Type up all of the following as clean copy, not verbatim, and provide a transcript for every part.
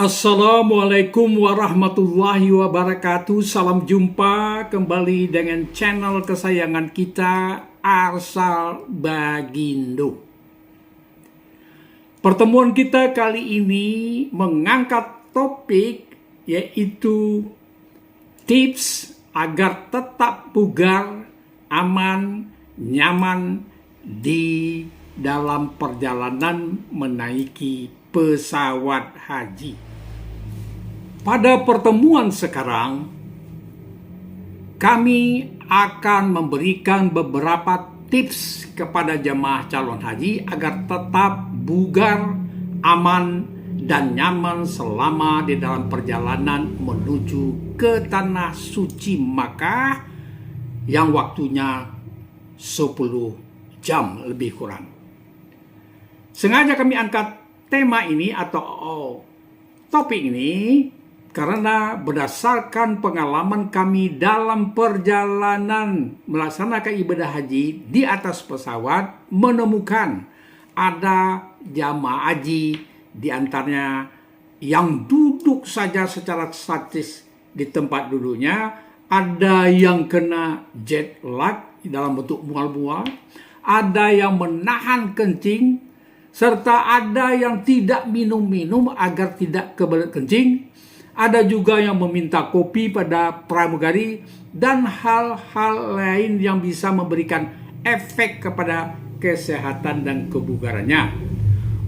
Assalamualaikum warahmatullahi wabarakatuh. Salam jumpa kembali dengan channel kesayangan kita, Arsal Bagindo. Pertemuan kita kali ini mengangkat topik yaitu tips agar tetap bugar, aman, nyaman di dalam perjalanan menaiki pesawat haji. Pada pertemuan sekarang, kami akan memberikan beberapa tips kepada jemaah calon haji agar tetap bugar, aman, dan nyaman selama di dalam perjalanan menuju ke Tanah Suci Makkah yang waktunya 10 jam lebih kurang. Sengaja kami angkat tema ini atau topik ini karena berdasarkan pengalaman kami dalam perjalanan melaksanakan ibadah haji di atas pesawat, menemukan ada jamaah haji di antaranya yang duduk saja secara statis di tempat duduknya, ada yang kena jet lag dalam bentuk mual-mual, ada yang menahan kencing, serta ada yang tidak minum-minum agar tidak kebelet kencing. Ada juga yang meminta kopi pada pramugari dan hal-hal lain yang bisa memberikan efek kepada kesehatan dan kebugarannya.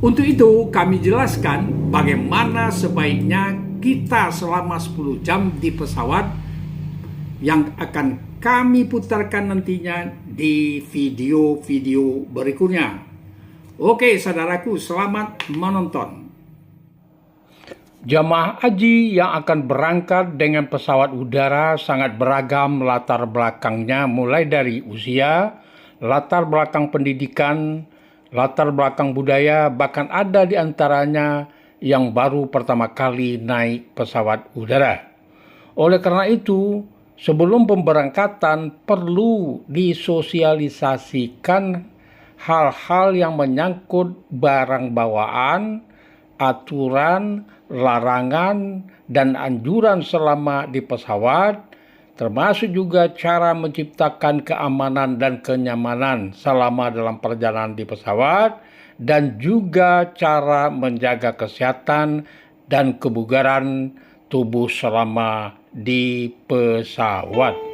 Untuk itu kami jelaskan bagaimana sebaiknya kita selama 10 jam di pesawat yang akan kami putarkan nantinya di video-video berikutnya. Oke, saudaraku, selamat menonton. Jamaah haji yang akan berangkat dengan pesawat udara sangat beragam latar belakangnya, mulai dari usia, latar belakang pendidikan, latar belakang budaya, bahkan ada di antaranya yang baru pertama kali naik pesawat udara. Oleh karena itu, sebelum pemberangkatan perlu disosialisasikan hal-hal yang menyangkut barang bawaan, aturan, larangan, dan anjuran selama di pesawat, termasuk juga cara menciptakan keamanan dan kenyamanan selama dalam perjalanan di pesawat, dan juga cara menjaga kesehatan dan kebugaran tubuh selama di pesawat.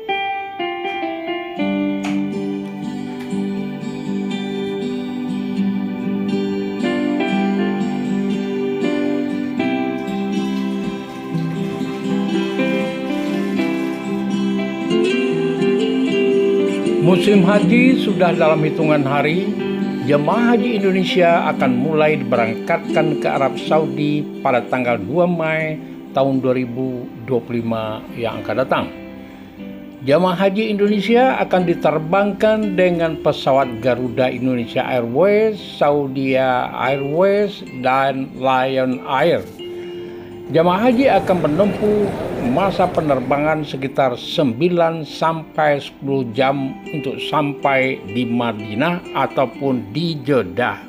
Musim haji sudah dalam hitungan hari. Jemaah haji Indonesia akan mulai diberangkatkan ke Arab Saudi pada tanggal 2 Mei tahun 2025 yang akan datang. Jemaah haji Indonesia akan diterbangkan dengan pesawat Garuda Indonesia Airways, Saudi Airways, dan Lion Air. Jemaah haji akan menempuh masa penerbangan sekitar 9 sampai 10 jam untuk sampai di Madinah ataupun di Jeddah.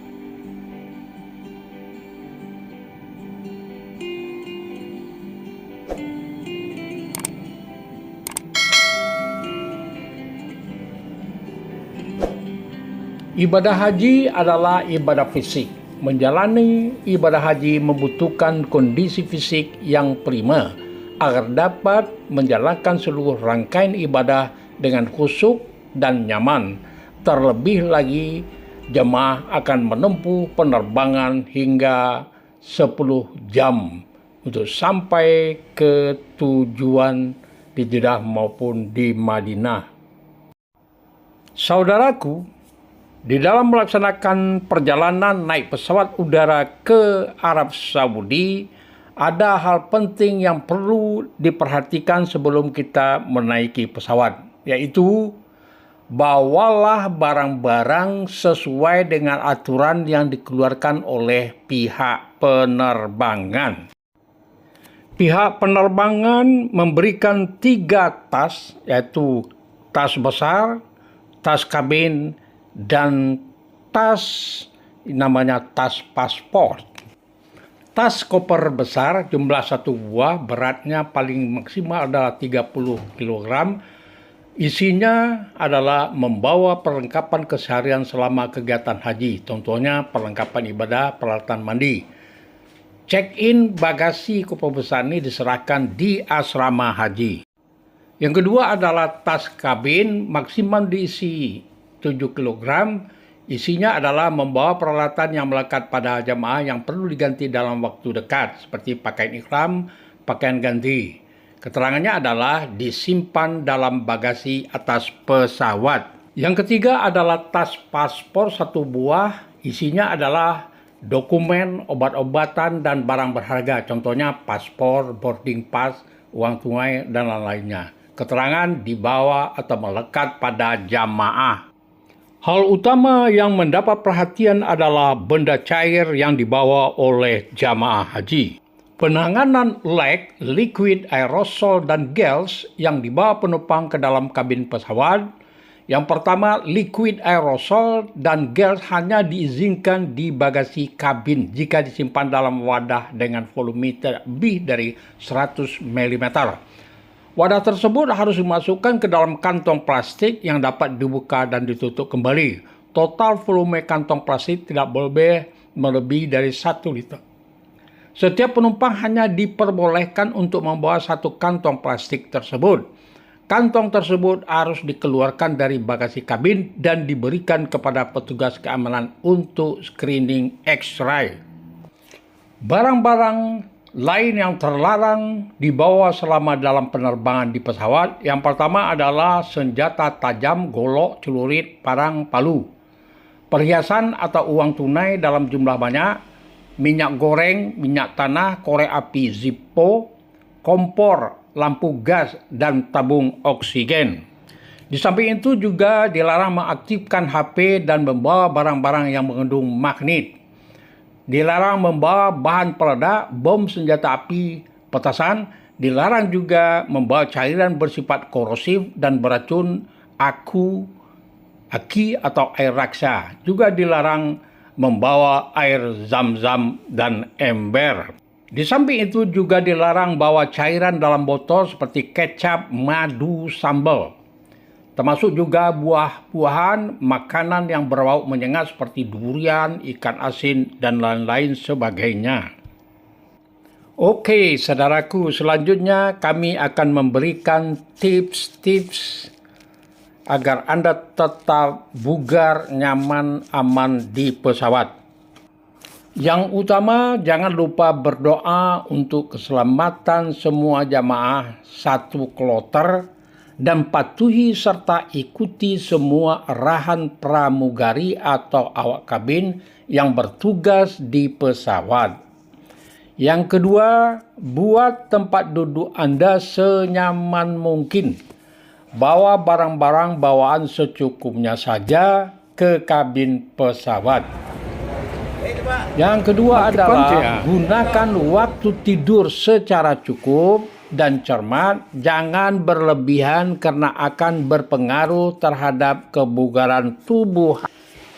Ibadah haji adalah ibadah fisik. Menjalani ibadah haji membutuhkan kondisi fisik yang prima agar dapat menjalankan seluruh rangkaian ibadah dengan khusyuk dan nyaman. Terlebih lagi, jemaah akan menempuh penerbangan hingga 10 jam untuk sampai ke tujuan di Jeddah maupun di Madinah. Saudaraku, di dalam melaksanakan perjalanan naik pesawat udara ke Arab Saudi, ada hal penting yang perlu diperhatikan sebelum kita menaiki pesawat, yaitu bawalah barang-barang sesuai dengan aturan yang dikeluarkan oleh pihak penerbangan. Pihak penerbangan memberikan 3 tas, yaitu tas besar, tas kabin, dan tas namanya tas paspor. tas koper besar jumlah 1 buah, beratnya paling maksimal adalah 30 kg. Isinya adalah membawa perlengkapan keseharian selama kegiatan haji. Contohnya perlengkapan ibadah, peralatan mandi. Check-in bagasi koper besar ini diserahkan di asrama haji. Yang kedua adalah tas kabin, maksimal diisi 7 kg. Isinya adalah membawa peralatan yang melekat pada jamaah yang perlu diganti dalam waktu dekat, seperti pakaian ihram, pakaian ganti. Keterangannya adalah disimpan dalam bagasi atas pesawat. Yang ketiga adalah tas paspor 1 buah. Isinya adalah dokumen, obat-obatan, dan barang berharga. Contohnya paspor, boarding pass, uang tunai, dan lain-lainnya. Keterangan dibawa atau melekat pada jamaah. Hal utama yang mendapat perhatian adalah benda cair yang dibawa oleh jamaah haji. Penanganan lek, liquid, aerosol, dan gas yang dibawa penumpang ke dalam kabin pesawat. Yang pertama, liquid aerosol dan gas hanya diizinkan di bagasi kabin jika disimpan dalam wadah dengan volume lebih dari 100 mm. Wadah tersebut harus dimasukkan ke dalam kantong plastik yang dapat dibuka dan ditutup kembali. Total volume kantong plastik tidak boleh melebihi dari 1 liter. Setiap penumpang hanya diperbolehkan untuk membawa 1 kantong plastik tersebut. Kantong tersebut harus dikeluarkan dari bagasi kabin dan diberikan kepada petugas keamanan untuk screening X-ray. Barang-barang lain yang terlarang dibawa selama dalam penerbangan di pesawat. Yang pertama adalah senjata tajam, golok, celurit, parang, palu. Perhiasan atau uang tunai dalam jumlah banyak. Minyak goreng, minyak tanah, korek api Zippo, kompor, lampu gas, dan tabung oksigen. Di samping itu juga dilarang mengaktifkan HP dan membawa barang-barang yang mengandung magnet. Dilarang membawa bahan peledak, bom senjata api, petasan. Dilarang juga membawa cairan bersifat korosif dan beracun, aki atau air raksa. Juga dilarang membawa air zam-zam dan ember. Di samping itu juga dilarang bawa cairan dalam botol seperti kecap, madu, sambal. Termasuk juga buah-buahan, makanan yang berbau menyengat seperti durian, ikan asin, dan lain-lain sebagainya. Oke, saudaraku, selanjutnya kami akan memberikan tips-tips agar Anda tetap bugar, nyaman, aman di pesawat. Yang utama, jangan lupa berdoa untuk keselamatan semua jamaah 1 kloter dan patuhi serta ikuti semua arahan pramugari atau awak kabin yang bertugas di pesawat. Yang kedua, buat tempat duduk Anda senyaman mungkin. Bawa barang-barang bawaan secukupnya saja ke kabin pesawat. Yang kedua adalah gunakan waktu tidur secara cukup dan cermat. Jangan berlebihan karena akan berpengaruh terhadap kebugaran tubuh.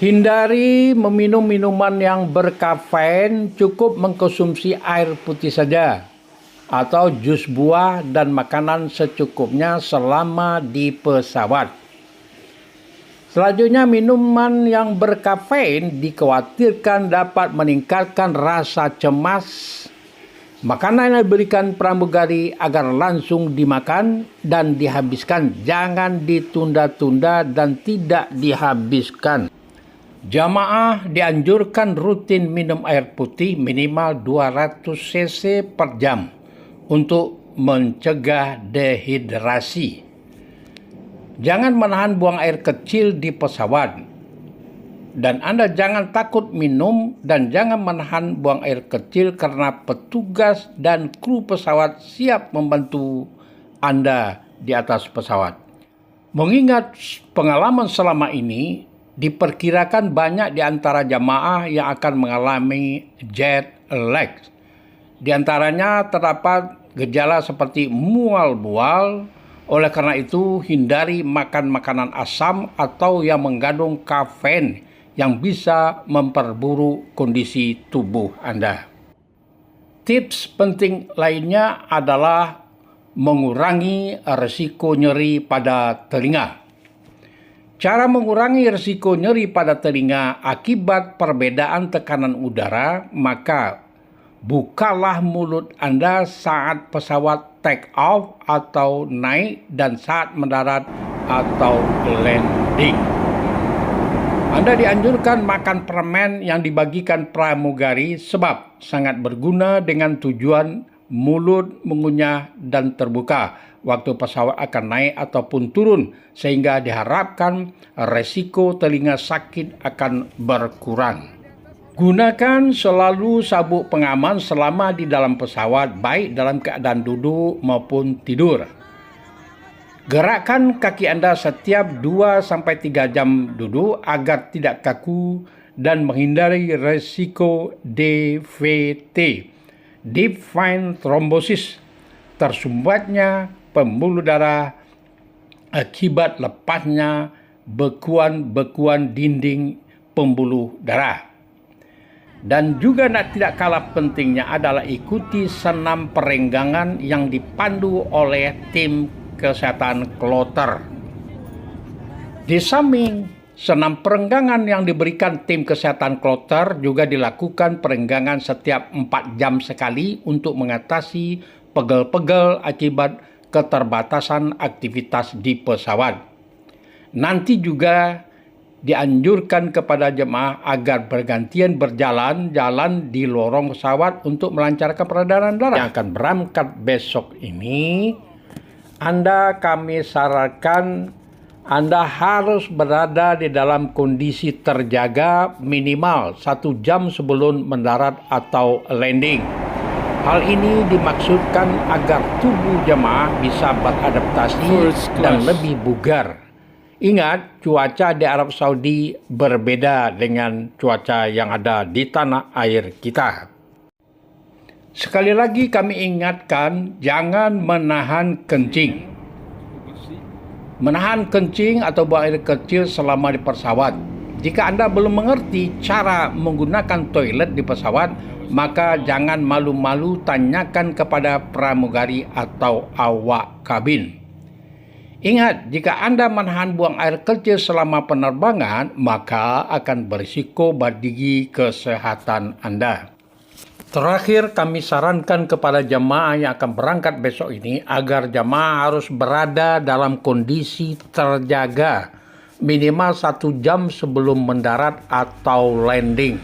Hindari meminum minuman yang berkafein, cukup mengkonsumsi air putih saja. Atau jus buah dan makanan secukupnya selama di pesawat. Selanjutnya, minuman yang berkafein dikhawatirkan dapat meningkatkan rasa cemas. Makanan yang diberikan pramugari agar langsung dimakan dan dihabiskan. Jangan ditunda-tunda dan tidak dihabiskan. Jamaah dianjurkan rutin minum air putih minimal 200 cc per jam untuk mencegah dehidrasi. Jangan menahan buang air kecil di pesawat. Dan Anda jangan takut minum dan jangan menahan buang air kecil karena petugas dan kru pesawat siap membantu Anda di atas pesawat. Mengingat pengalaman selama ini, diperkirakan banyak di antara jamaah yang akan mengalami jet lag. Di antaranya terdapat gejala seperti mual-mual. Oleh karena itu, hindari makan makanan asam atau yang mengandung kafein yang bisa memperburuk kondisi tubuh Anda. Tips penting lainnya adalah mengurangi risiko nyeri pada telinga. Cara mengurangi risiko nyeri pada telinga akibat perbedaan tekanan udara, maka bukalah mulut Anda saat pesawat take off atau naik dan saat mendarat atau landing. Anda dianjurkan makan permen yang dibagikan pramugari sebab sangat berguna dengan tujuan mulut mengunyah dan terbuka waktu pesawat akan naik ataupun turun, sehingga diharapkan resiko telinga sakit akan berkurang. Gunakan selalu sabuk pengaman selama di dalam pesawat, baik dalam keadaan duduk maupun tidur. Gerakkan kaki Anda setiap 2-3 jam duduk agar tidak kaku dan menghindari risiko DVT, Deep Vein Thrombosis, tersumbatnya pembuluh darah akibat lepasnya bekuan-bekuan dinding pembuluh darah. Dan juga tidak kalah pentingnya adalah ikuti senam perenggangan yang dipandu oleh tim kesehatan kloter. Di samping senam perenggangan yang diberikan tim kesehatan kloter, juga dilakukan perenggangan setiap 4 jam sekali untuk mengatasi pegel-pegel akibat keterbatasan aktivitas di pesawat. Nanti juga dianjurkan kepada jemaah agar bergantian berjalan-jalan di lorong pesawat untuk melancarkan peredaran darah. Yang akan berangkat besok ini, kami sarankan Anda harus berada di dalam kondisi terjaga minimal 1 jam sebelum mendarat atau landing. Hal ini dimaksudkan agar tubuh jemaah bisa beradaptasi dan lebih bugar. Ingat, cuaca di Arab Saudi berbeda dengan cuaca yang ada di tanah air kita. Sekali lagi kami ingatkan, jangan menahan kencing. Menahan kencing atau buang air kecil selama di pesawat. Jika Anda belum mengerti cara menggunakan toilet di pesawat, maka jangan malu-malu tanyakan kepada pramugari atau awak kabin. Ingat, jika Anda menahan buang air kecil selama penerbangan, maka akan berisiko bagi kesehatan Anda. Terakhir, kami sarankan kepada jemaah yang akan berangkat besok ini agar jemaah harus berada dalam kondisi terjaga minimal 1 jam sebelum mendarat atau landing.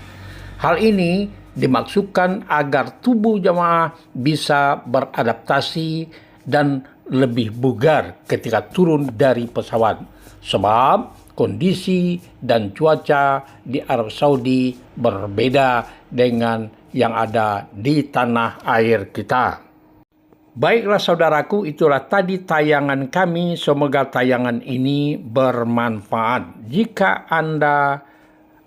Hal ini dimaksudkan agar tubuh jemaah bisa beradaptasi dan lebih bugar ketika turun dari pesawat, sebab kondisi dan cuaca di Arab Saudi berbeda dengan yang ada di tanah air kita. Baiklah saudaraku, itulah tadi tayangan kami. Semoga tayangan ini bermanfaat. Jika Anda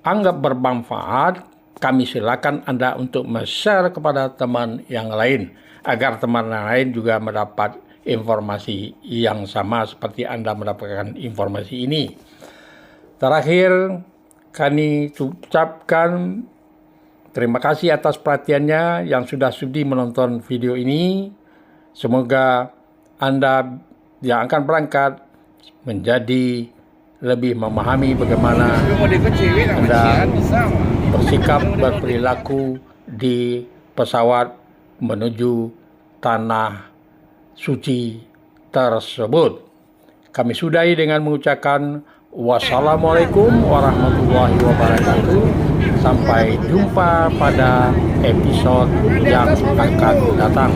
anggap bermanfaat, kami silakan Anda untuk share kepada teman yang lain, agar teman yang lain juga mendapat informasi yang sama seperti Anda mendapatkan informasi ini. Terakhir, kami ucapkan terima kasih atas perhatiannya yang sudah sudi menonton video ini. Semoga Anda yang akan berangkat menjadi lebih memahami bagaimana Anda bersikap, berperilaku di pesawat menuju tanah suci tersebut. Kami sudahi dengan mengucapkan wassalamualaikum warahmatullahi wabarakatuh. Sampai jumpa pada episode yang akan datang.